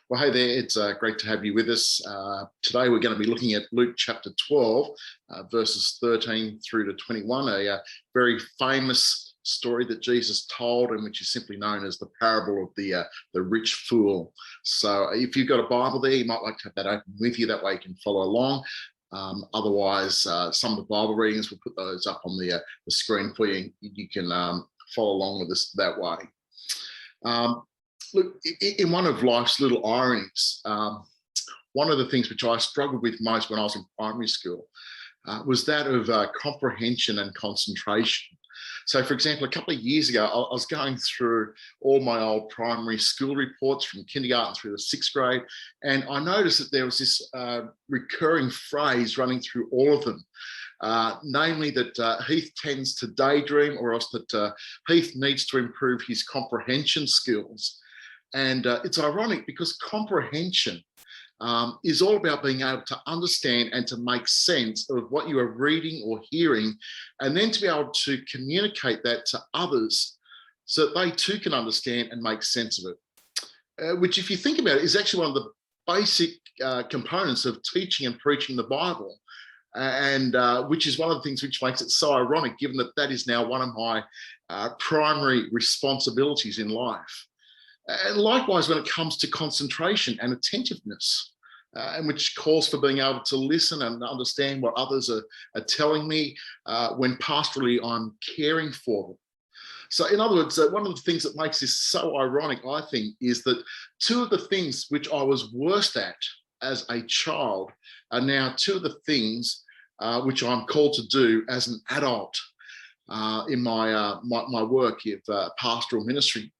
Well, hey there, it's great to have you with us. Today we're going to be looking at Luke chapter 12, verses 13 through to 21, a very famous story that Jesus told, and which is simply known as the parable of the rich fool. So if you've got a Bible there, you might like to have that open with you. That way you can follow along. Otherwise, some of the Bible readings, we'll put those up on the screen for you. You can follow along with us that way. Look, in one of life's little ironies, one of the things which I struggled with most when I was in primary school was that of comprehension and concentration. So, for example, a couple of years ago, I was going through all my old primary school reports from kindergarten through the sixth grade, and I noticed that there was this recurring phrase running through all of them. Namely that Heath tends to daydream, or else that Heath needs to improve his comprehension skills. And it's ironic because comprehension is all about being able to understand and to make sense of what you are reading or hearing, and then to be able to communicate that to others so that they too can understand and make sense of it. Which, if you think about it, is actually one of the basic components of teaching and preaching the Bible. And which is one of the things which makes it so ironic, given that that is now one of my primary responsibilities in life. And likewise, when it comes to concentration and attentiveness, and which calls for being able to listen and understand what others are telling me when pastorally I'm caring for them. So in other words, one of the things that makes this so ironic, I think, is that two of the things which I was worst at as a child are now two of the things which I'm called to do as an adult in my work of pastoral ministry.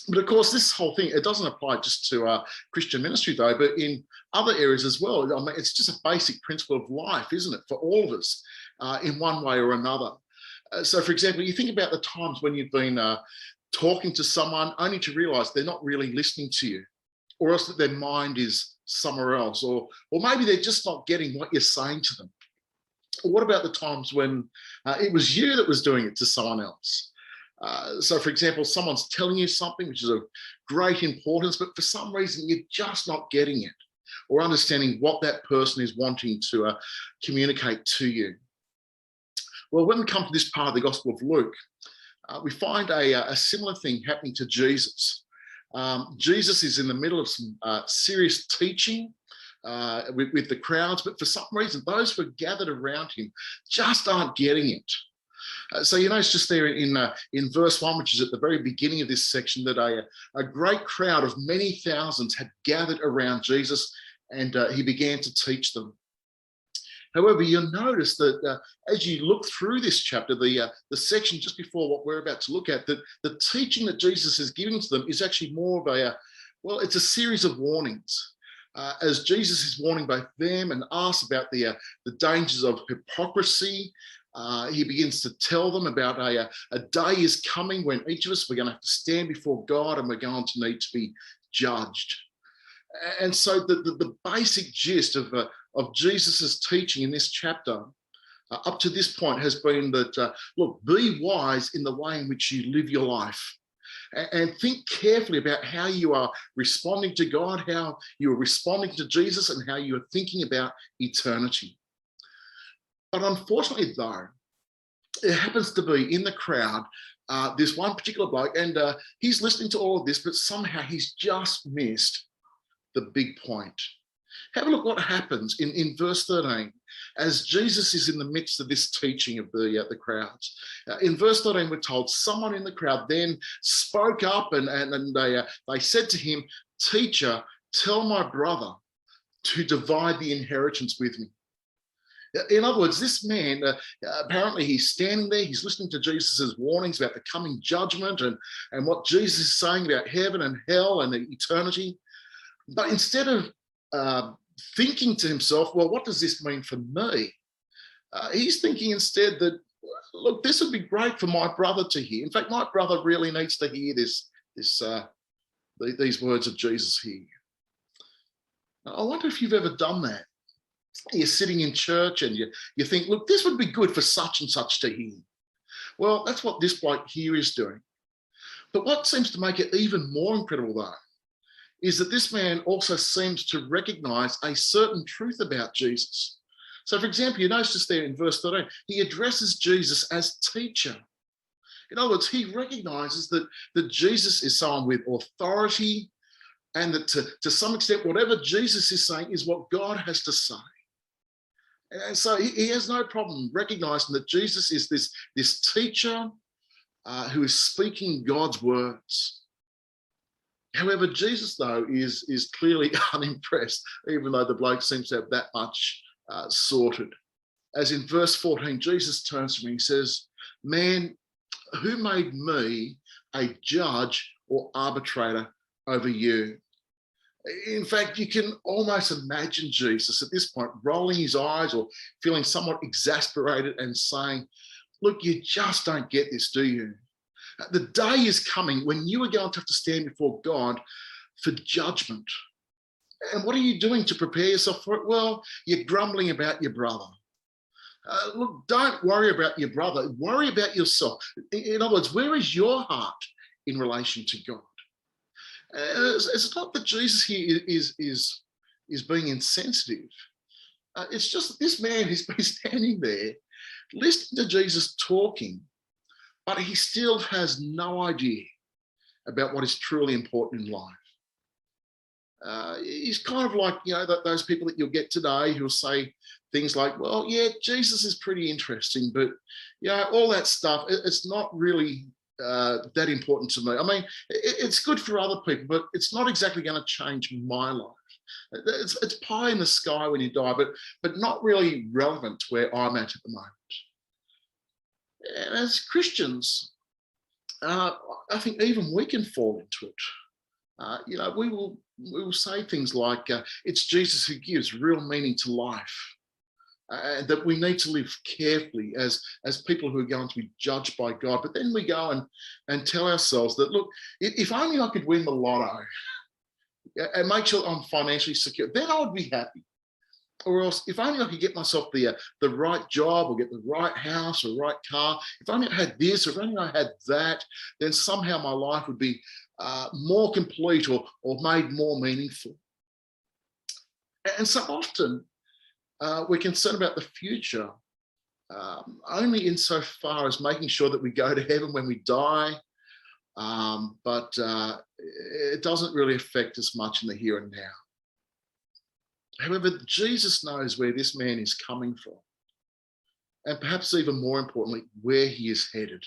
But of course, this whole thing, it doesn't apply just to Christian ministry, though, but in other areas as well. I mean, it's just a basic principle of life, isn't it, for all of us in one way or another. So, for example, you think about the times when you've been talking to someone only to realise they're not really listening to you, or else that their mind is somewhere else, or maybe they're just not getting what you're saying to them. Or what about the times when it was you that was doing it to someone else? So, for example, someone's telling you something which is of great importance, but for some reason you're just not getting it or understanding what that person is wanting to communicate to you. Well, when we come to this part of the Gospel of Luke, we find a similar thing happening to Jesus. Jesus is in the middle of some serious teaching with the crowds, but for some reason, those who are gathered around him just aren't getting it. So you notice just there in verse 1, which is at the very beginning of this section, that a great crowd of many thousands had gathered around Jesus, and he began to teach them. However, you'll notice that as you look through this chapter, the section just before what we're about to look at, that the teaching that Jesus is giving to them is actually more of it's a series of warnings. As Jesus is warning both them and us about the dangers of hypocrisy. He begins to tell them about a day is coming when each of us, we're going to have to stand before God, and we're going to need to be judged. And so the basic gist of Jesus's teaching in this chapter up to this point has been that, look, be wise in the way in which you live your life. And think carefully about how you are responding to God, how you are responding to Jesus, and how you are thinking about eternity. But unfortunately, though, it happens to be in the crowd, this one particular bloke, and he's listening to all of this, but somehow he's just missed the big point. Have a look what happens in verse 13, as Jesus is in the midst of this teaching of the crowds. In verse 13, we're told, someone in the crowd then spoke up and they said to him, "Teacher, tell my brother to divide the inheritance with me." In other words, this man, apparently he's standing there, he's listening to Jesus's warnings about the coming judgment and what Jesus is saying about heaven and hell and eternity. But instead of thinking to himself, well, what does this mean for me? He's thinking instead that, look, this would be great for my brother to hear. In fact, my brother really needs to hear these words of Jesus here. Now, I wonder if you've ever done that. You're sitting in church and you think, look, this would be good for such and such to hear. Well, that's what this bloke here is doing. But what seems to make it even more incredible, though, is that this man also seems to recognize a certain truth about Jesus. So, for example, you notice just there in verse 13, he addresses Jesus as teacher. In other words, he recognizes that Jesus is someone with authority, and that to some extent, whatever Jesus is saying is what God has to say. And so he has no problem recognizing that Jesus is this teacher who is speaking God's words. However, Jesus, though, is clearly unimpressed, even though the bloke seems to have that much sorted. As in verse 14, Jesus turns to me and says, "Man, who made me a judge or arbitrator over you?" In fact, you can almost imagine Jesus at this point rolling his eyes or feeling somewhat exasperated and saying, "Look, you just don't get this, do you? The day is coming when you are going to have to stand before God for judgment. And what are you doing to prepare yourself for it? Well, you're grumbling about your brother. Look, don't worry about your brother. Worry about yourself. In other words, where is your heart in relation to God?" It's not that Jesus here is being insensitive. It's just that this man has been standing there listening to Jesus talking, but he still has no idea about what is truly important in life. He's kind of like, those people that you'll get today who'll say things like, "Well, yeah, Jesus is pretty interesting, but all that stuff, it's not really that important to me. I mean, it's good for other people, but it's not exactly going to change my life. It's pie in the sky when you die, but not really relevant to where I'm at the moment." And as Christians, I think even we can fall into it. We will say things like, "It's Jesus who gives real meaning to life." That we need to live carefully as people who are going to be judged by God. But then we go and tell ourselves that, look, if only I could win the lotto and make sure I'm financially secure, then I would be happy. Or else, if only I could get myself the right job or get the right house or right car, if only I had this or if only I had that, then somehow my life would be more complete or made more meaningful. And so often, we're concerned about the future only insofar as making sure that we go to heaven when we die, but it doesn't really affect us much in the here and now. However, Jesus knows where this man is coming from, and perhaps even more importantly, where he is headed.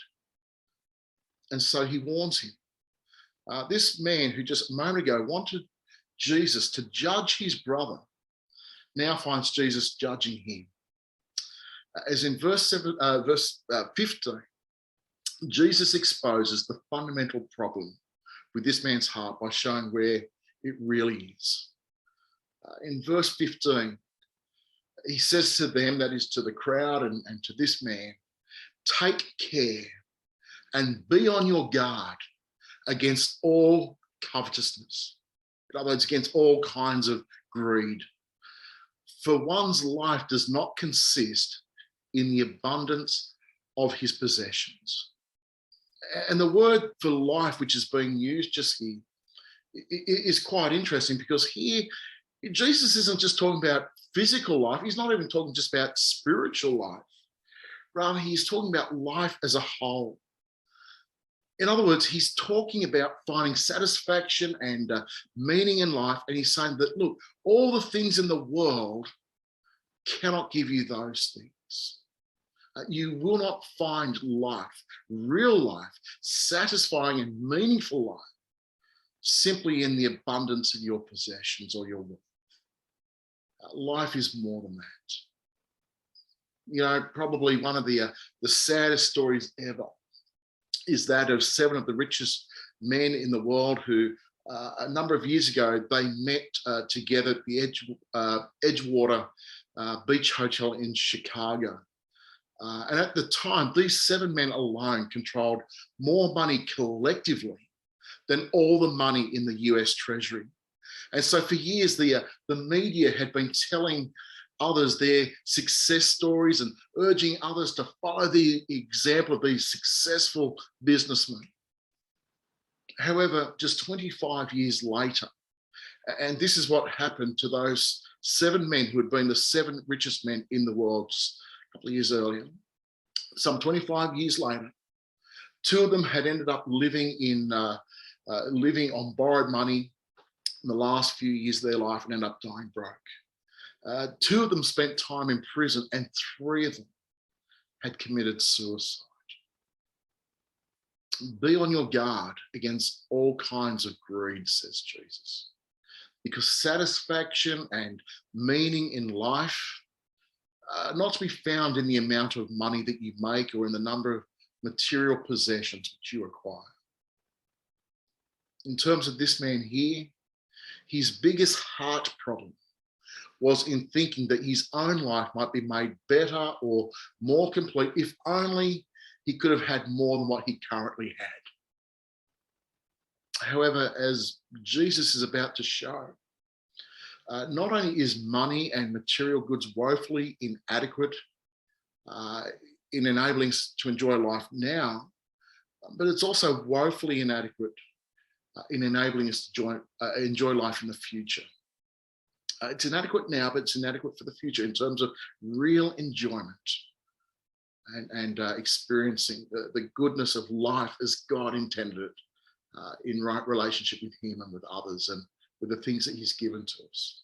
And so he warns him. This man who just a moment ago wanted Jesus to judge his brother now finds Jesus judging him. As in verse 15, Jesus exposes the fundamental problem with this man's heart by showing where it really is. In verse 15, he says to them, that is to the crowd and to this man, "Take care and be on your guard against all covetousness." In other words, against all kinds of greed. "For one's life does not consist in the abundance of his possessions." And the word for life, which is being used just here, is quite interesting, because here Jesus isn't just talking about physical life. He's not even talking just about spiritual life. Rather, he's talking about life as a whole. In other words, he's talking about finding satisfaction and meaning in life. And he's saying that, look, all the things in the world cannot give you those things. You will not find life, real life, satisfying and meaningful life, simply in the abundance of your possessions or your wealth. Life is more than that. Probably one of the saddest stories ever is that of 7 of the richest men in the world who, a number of years ago, they met together at the Edgewater Beach Hotel in Chicago. And at the time, these 7 men alone controlled more money collectively than all the money in the US Treasury. And so for years, the media had been telling others their success stories and urging others to follow the example of these successful businessmen. However, just 25 years later, And this is what happened to those 7 men who had been the 7 richest men in the world just a couple of years earlier. Some 25 years later, 2 of them had ended up living on borrowed money in the last few years of their life and ended up dying broke. 2 of them spent time in prison, and 3 of them had committed suicide. Be on your guard against all kinds of greed, says Jesus, because satisfaction and meaning in life are not to be found in the amount of money that you make or in the number of material possessions which you acquire. In terms of this man here, his biggest heart problem was in thinking that his own life might be made better or more complete if only he could have had more than what he currently had. However, as Jesus is about to show, not only is money and material goods woefully inadequate in enabling us to enjoy life now, but it's also woefully inadequate in enabling us to enjoy life in the future. It's inadequate now, but it's inadequate for the future in terms of real enjoyment and experiencing the goodness of life as God intended it in right relationship with him and with others and with the things that he's given to us.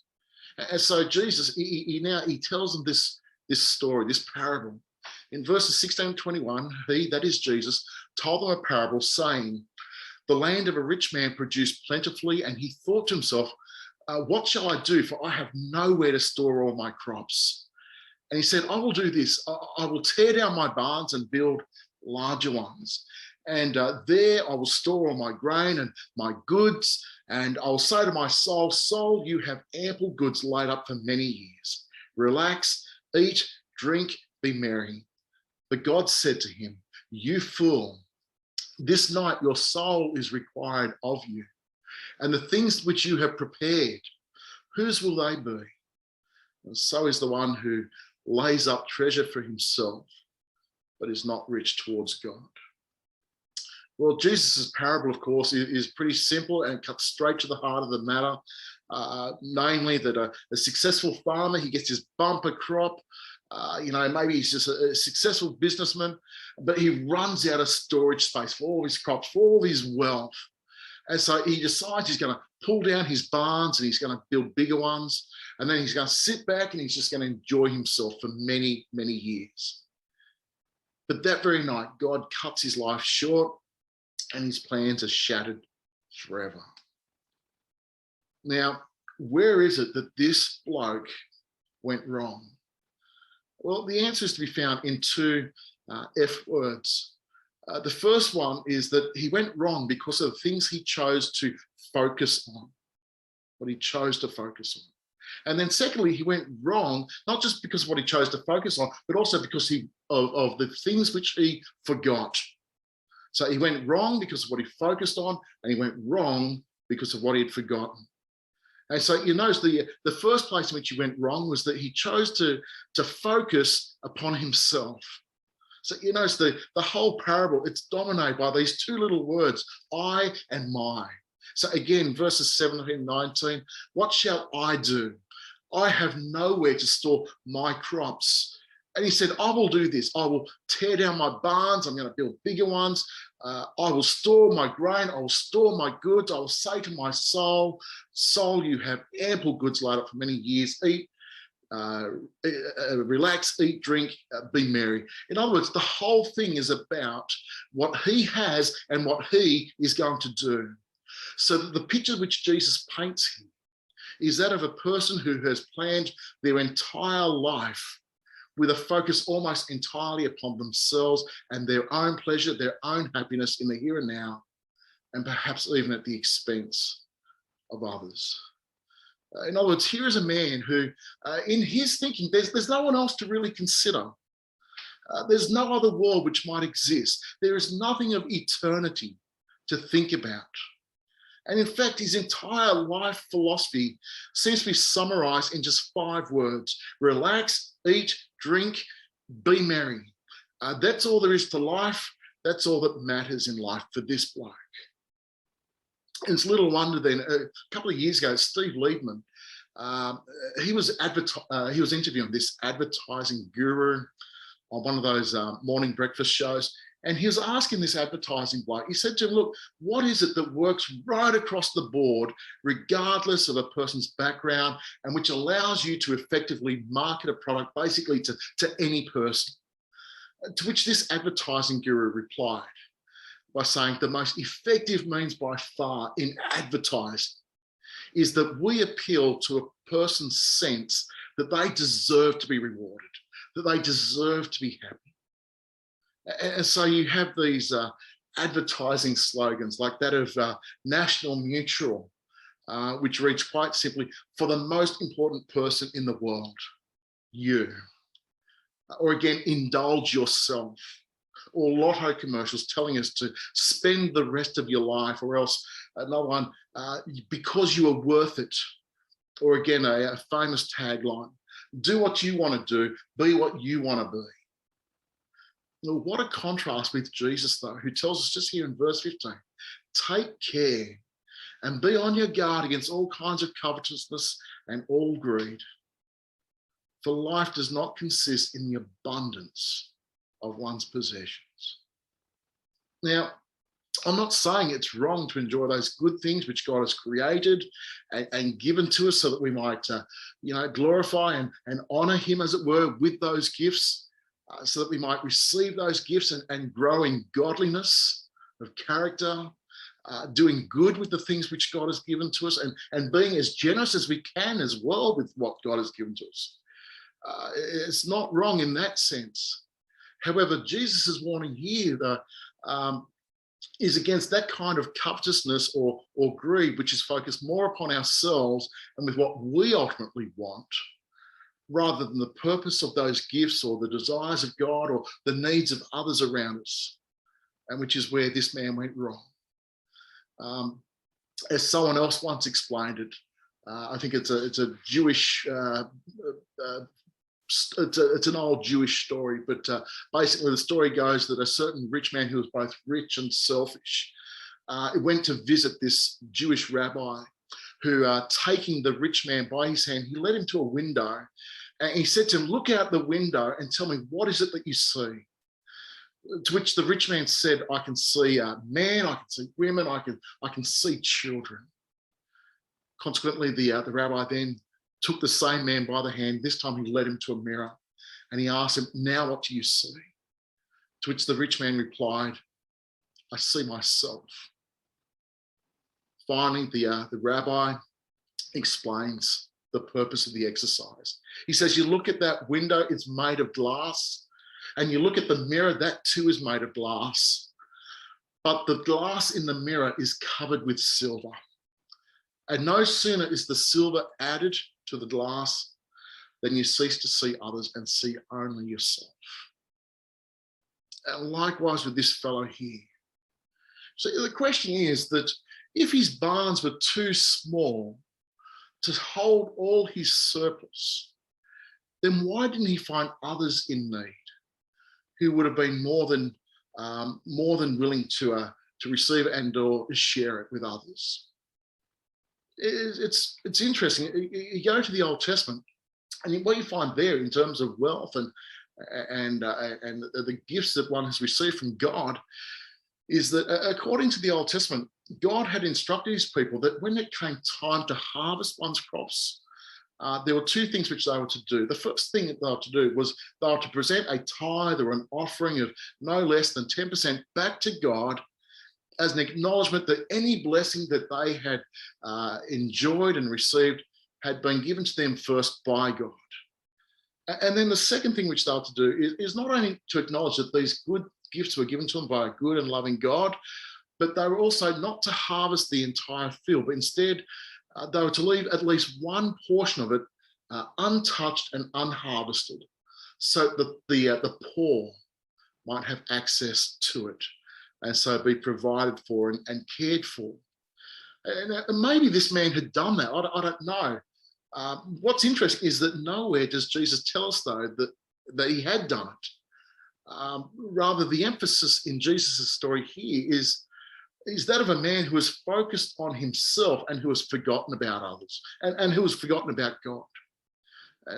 And so Jesus, he tells them this story, this parable. In verses 16 and 21, he, that is Jesus, told them a parable saying, the land of a rich man produced plentifully, and he thought to himself, what shall I do? For I have nowhere to store all my crops. And he said, I will do this. I will tear down my barns and build larger ones. And there I will store all my grain and my goods. And I will say to my soul, soul, you have ample goods laid up for many years. Relax, eat, drink, be merry. But God said to him, you fool, this night your soul is required of you. And the things which you have prepared, whose will they be? And so is the one who lays up treasure for himself, but is not rich towards God. Well, Jesus' parable, of course, is pretty simple and cuts straight to the heart of the matter, namely that a successful farmer, he gets his bumper crop. Maybe he's just a successful businessman, but he runs out of storage space for all his crops, for all his wealth. And so he decides he's going to pull down his barns and he's going to build bigger ones. And then he's going to sit back and he's just going to enjoy himself for many, many years. But that very night, God cuts his life short and his plans are shattered forever. Now, where is it that this bloke went wrong? Well, the answer is to be found in 2 F words. The first one is that he went wrong because of the things he chose to focus on, what he chose to focus on. And then secondly, he went wrong, not just because of what he chose to focus on, but also because of the things which he forgot. So he went wrong because of what he focused on, and he went wrong because of what he had forgotten. And so you notice the first place in which he went wrong was that he chose to focus upon himself. So you notice the whole parable, it's dominated by these 2 little words, I and my. So again, verses 17 and 19, what shall I do? I have nowhere to store my crops. And he said, I will do this. I will tear down my barns. I'm going to build bigger ones. I will store my grain. I will store my goods. I will say to my soul, soul, you have ample goods laid up for many years. Eat, relax, eat, drink, be merry. In other words, the whole thing is about what he has and what he is going to do. So the picture which Jesus paints here is that of a person who has planned their entire life with a focus almost entirely upon themselves and their own pleasure, their own happiness in the here and now, and perhaps even at the expense of others. In other words, here is a man who, in his thinking, there's no one else to really consider. There's no other world which might exist. There is nothing of eternity to think about. And in fact, his entire life philosophy seems to be summarized in just 5 words. Relax, eat, drink, be merry. That's all there is to life. That's all that matters in life for this bloke. And it's little wonder then, a couple of years ago, Steve Liebman, he was interviewing this advertising guru on one of those morning breakfast shows. And he was asking this advertising bloke, he said to him, look, what is it that works right across the board, regardless of a person's background, and which allows you to effectively market a product basically to any person? To which this advertising guru replied by saying the most effective means by far in advertising is that we appeal to a person's sense that they deserve to be rewarded, that they deserve to be happy. And so you have these advertising slogans like that of National Mutual, which reads quite simply, for the most important person in the world, you. Or again, indulge yourself. Or lotto commercials telling us to spend the rest of your life, or else another one, because you are worth it. Or again, a famous tagline, do what you want to do, be what you want to be. Well, what a contrast with Jesus, though, who tells us just here in verse 15, take care and be on your guard against all kinds of covetousness and all greed. For life does not consist in the abundance of one's possessions. Now, I'm not saying it's wrong to enjoy those good things which God has created and given to us so that we might, glorify and honor him, as it were, with those gifts. So that we might receive those gifts and grow in godliness of character, doing good with the things which God has given to us, and being as generous as we can as well with what God has given to us. It's not wrong in that sense. However, Jesus' warning here is against that kind of covetousness or greed, which is focused more upon ourselves and with what we ultimately want, rather than the purpose of those gifts or the desires of God or the needs of others around us, and which is where this man went wrong. As someone else once explained it, I think it's a Jewish, it's an old Jewish story, but basically the story goes that a certain rich man who was both rich and selfish went to visit this Jewish rabbi who, taking the rich man by his hand, he led him to a window. And he said to him, look out the window and tell me, what is it that you see? To which the rich man said, I can see men, I can see women, I can see children. Consequently, the rabbi then took the same man by the hand. This time he led him to a mirror and he asked him, now what do you see? To which the rich man replied, I see myself. Finally, the rabbi explains the purpose of the exercise. He says, you look at that window, it's made of glass, and you look at the mirror, that too is made of glass. But the glass in the mirror is covered with silver. And no sooner is the silver added to the glass than you cease to see others and see only yourself. And likewise with this fellow here. So the question is that if his barns were too small to hold all his surplus, then why didn't he find others in need who would have been more than willing to receive and or share it with others? It's interesting. You go to the Old Testament, and what you find there in terms of wealth and the gifts that one has received from God is that according to the Old Testament, God had instructed his people that when it came time to harvest one's crops, there were two things which they were to do. The first thing that they were to do was they were to present a tithe or an offering of no less than 10% back to God as an acknowledgement that any blessing that they had enjoyed and received had been given to them first by God. And then the second thing which they were to do is not only to acknowledge that these good gifts were given to them by a good and loving God, but they were also not to harvest the entire field, but instead they were to leave at least one portion of it untouched and unharvested, so that the poor might have access to it, and so be provided for and cared for. And maybe this man had done that. I don't know. What's interesting is that nowhere does Jesus tell us, though, that he had done it. Rather, the emphasis in Jesus' story here is is that of a man who is focused on himself and who has forgotten about others and who has forgotten about God.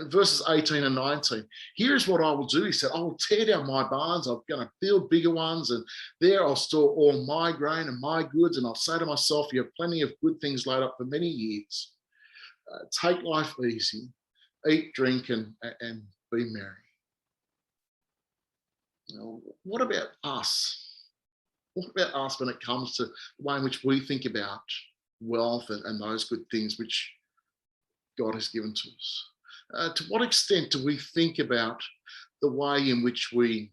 Verses 18 and 19, here's what I will do. He said, I will tear down my barns. I'm going to build bigger ones, and there I'll store all my grain and my goods. And I'll say to myself, you have plenty of good things laid up for many years. Take life easy, eat, drink, and be merry. Now, what about us? What about us when it comes to the way in which we think about wealth and those good things which God has given to us? To what extent do we think about the way in which we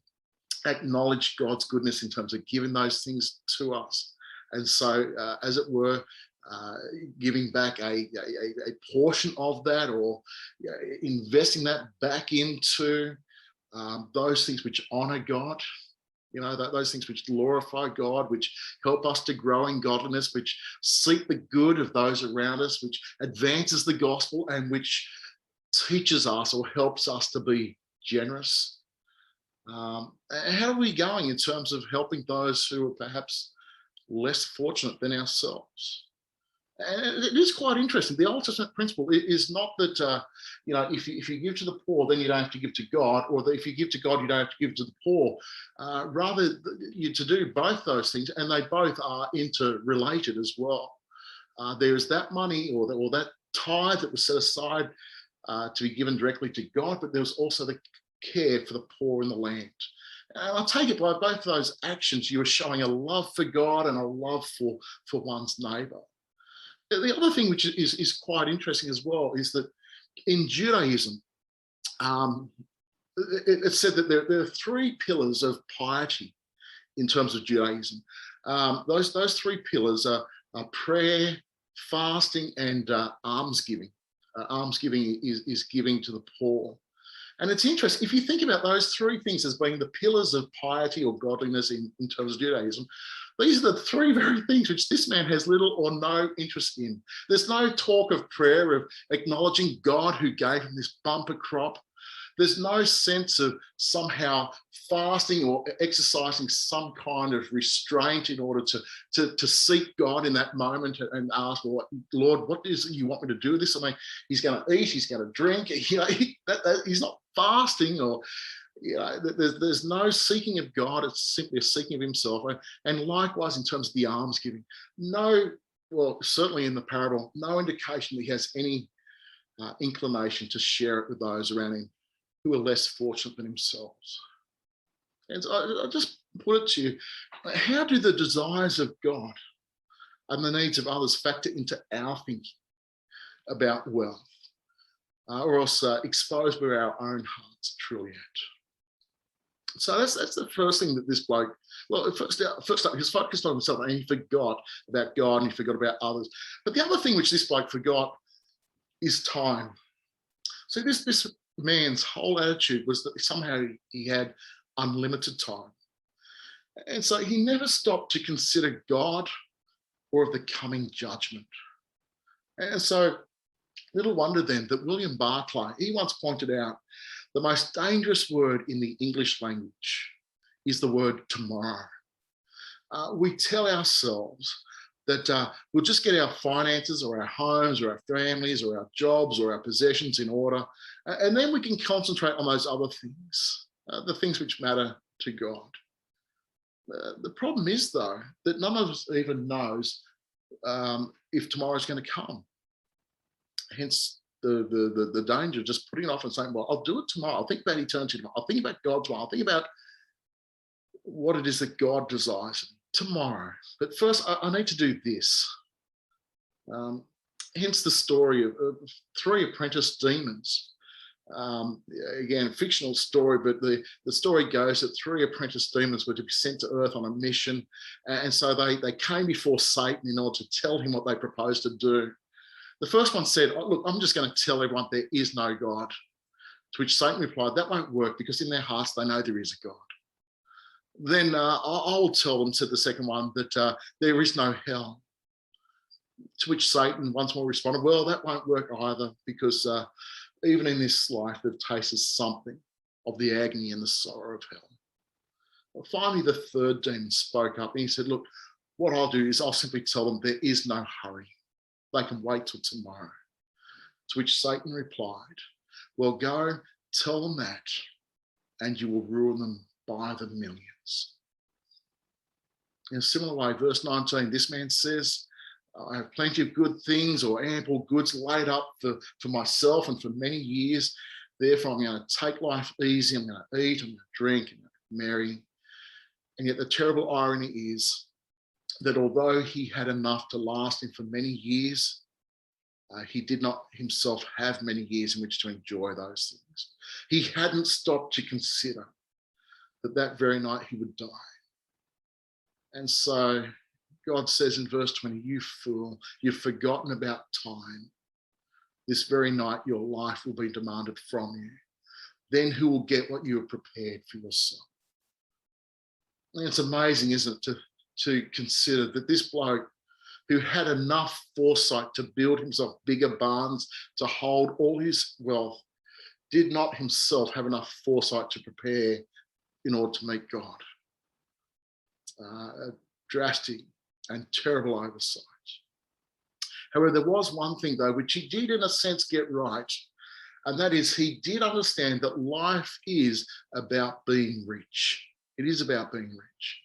acknowledge God's goodness in terms of giving those things to us? And so, as it were, giving back a portion of that, or investing that back into those things which honor God, those things which glorify God, which help us to grow in godliness, which seek the good of those around us, which advances the gospel, and which teaches us or helps us to be generous. How are we going in terms of helping those who are perhaps less fortunate than ourselves? And it is quite interesting. The Old Testament principle is not that, if you give to the poor, then you don't have to give to God, or that if you give to God, you don't have to give to the poor. Rather, you to do both those things, and they both are interrelated as well. There is that money or that tithe that was set aside to be given directly to God, but there was also the care for the poor in the land. And I take it by both of those actions, you are showing a love for God and a love for one's neighbour. The other thing which is quite interesting as well is that in Judaism, it's said that there are three pillars of piety in terms of Judaism. Those three pillars are prayer, fasting, and almsgiving. Almsgiving is giving to the poor. And it's interesting, if you think about those three things as being the pillars of piety or godliness in terms of Judaism, these are the three very things which this man has little or no interest in. There's no talk of prayer, of acknowledging God who gave him this bumper crop. There's no sense of somehow fasting or exercising some kind of restraint in order to seek God in that moment and ask, well, Lord, what is it you want me to do with this? I mean, he's going to eat, he's going to drink. He's not fasting, or there's no seeking of God. It's simply a seeking of himself. And likewise, in terms of the almsgiving, certainly in the parable, no indication that he has any inclination to share it with those around him who are less fortunate than themselves. And so I just put it to you, how do the desires of God and the needs of others factor into our thinking about wealth, or else expose where our own hearts are truly at? So that's the first thing that this bloke, first up, he was focused on himself and he forgot about God and he forgot about others. But the other thing which this bloke forgot is time. So this man's whole attitude was that somehow he had unlimited time. And so he never stopped to consider God or of the coming judgment. And so little wonder then that William Barclay, he once pointed out the most dangerous word in the English language is the word tomorrow. We tell ourselves that we'll just get our finances or our homes or our families or our jobs or our possessions in order, and then we can concentrate on those other things, the things which matter to God. The problem is, though, that none of us even knows if tomorrow is going to come. Hence the danger of just putting it off and saying, well, I'll do it tomorrow. I'll think about eternity tomorrow. I'll think about God tomorrow. I'll think about what it is that God desires tomorrow. But first, I need to do this. Hence the story of three apprentice demons. Again, fictional story, but the story goes that three apprentice demons were to be sent to earth on a mission. And so they came before Satan in order to tell him what they proposed to do. The first one said, oh, look, I'm just going to tell everyone there is no God. To which Satan replied, that won't work, because in their hearts they know there is a God. Then I'll tell them, said the second one, that there is no hell. To which Satan once more responded, well, that won't work either, because even in this life they've tasted something of the agony and the sorrow of hell. Well, finally, the third demon spoke up and he said, look, what I'll do is I'll simply tell them there is no hurry. They can wait till tomorrow. To which Satan replied, well, go tell them that, and you will ruin them by the millions. In a similar way, verse 19, this man says, I have plenty of good things or ample goods laid up for myself and for many years. Therefore, I'm going to take life easy. I'm going to eat, I'm going to drink, I'm going to marry. And yet the terrible irony is that although he had enough to last him for many years, he did not himself have many years in which to enjoy those things. He hadn't stopped to consider that that very night he would die. And so God says in verse 20, you fool, you've forgotten about time. This very night your life will be demanded from you. Then who will get what you have prepared for yourself? And it's amazing, isn't it, to consider that this bloke who had enough foresight to build himself bigger barns to hold all his wealth, did not himself have enough foresight to prepare in order to meet God. A drastic and terrible oversight. However, there was one thing, though, which he did in a sense get right, and that is he did understand that life is about being rich. It is about being rich.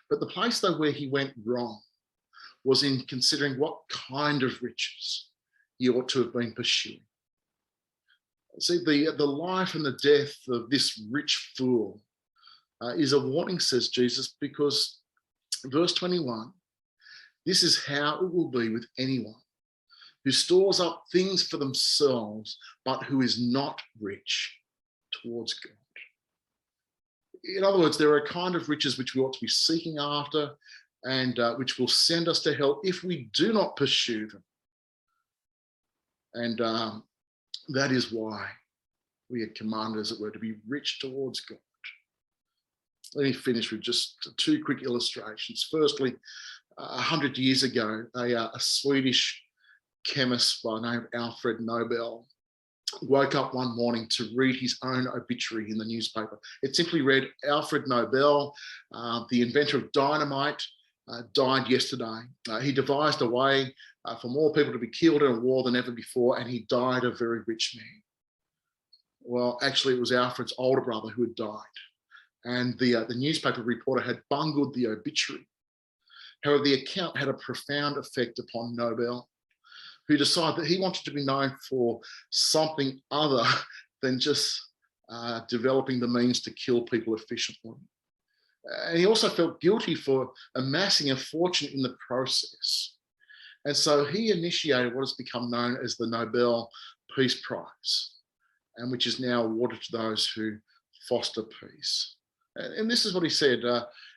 But the place, though, where he went wrong was in considering what kind of riches he ought to have been pursuing. See, the life and the death of this rich fool is a warning, says Jesus, because verse 21, this is how it will be with anyone who stores up things for themselves, but who is not rich towards God. In other words, there are a kind of riches which we ought to be seeking after and which will send us to hell if we do not pursue them. And that is why we are commanded, as it were, to be rich towards God. Let me finish with just two quick illustrations. Firstly, 100 years ago, a Swedish chemist by the name of Alfred Nobel woke up one morning to read his own obituary in the newspaper. It simply read, Alfred Nobel, the inventor of dynamite, died yesterday. He devised a way for more people to be killed in a war than ever before, and he died a very rich man. Well, actually, it was Alfred's older brother who had died, and the newspaper reporter had bungled the obituary. However, the account had a profound effect upon Nobel, who decided that he wanted to be known for something other than just developing the means to kill people efficiently. And he also felt guilty for amassing a fortune in the process. And so he initiated what has become known as the Nobel Peace Prize, and which is now awarded to those who foster peace. And this is what he said.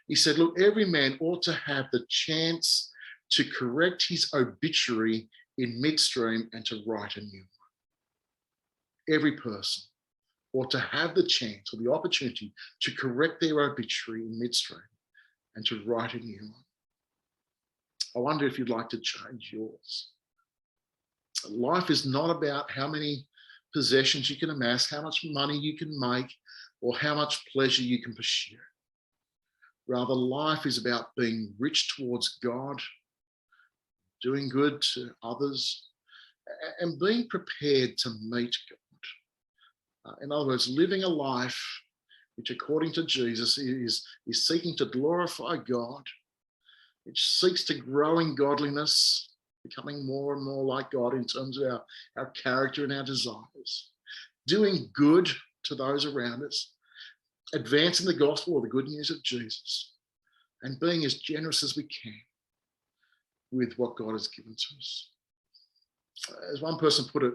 He said, look, every man ought to have the chance to correct his obituary in midstream and to write a new one. Every person ought to have the chance or the opportunity to correct their obituary in midstream and to write a new one. I wonder if you'd like to change yours. Life is not about how many possessions you can amass, how much money you can make, or how much pleasure you can pursue. Rather, life is about being rich towards God, doing good to others, and being prepared to meet God. In other words, living a life which, according to Jesus, is seeking to glorify God, which seeks to grow in godliness, becoming more and more like God in terms of our character and our desires, doing good to those around us, advancing the gospel or the good news of Jesus, and being as generous as we can with what God has given to us. As one person put it,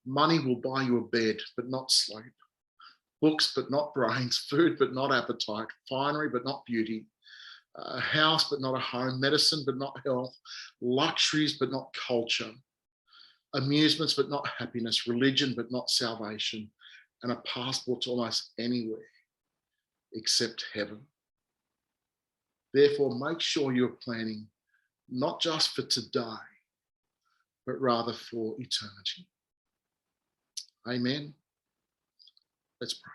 money will buy you a bed, but not sleep, books, but not brains, food, but not appetite, finery, but not beauty, a house, but not a home, medicine, but not health, luxuries, but not culture, amusements, but not happiness, religion, but not salvation, and a passport to almost anywhere except heaven. Therefore, make sure you're planning not just for today, but rather for eternity. Amen. Let's pray.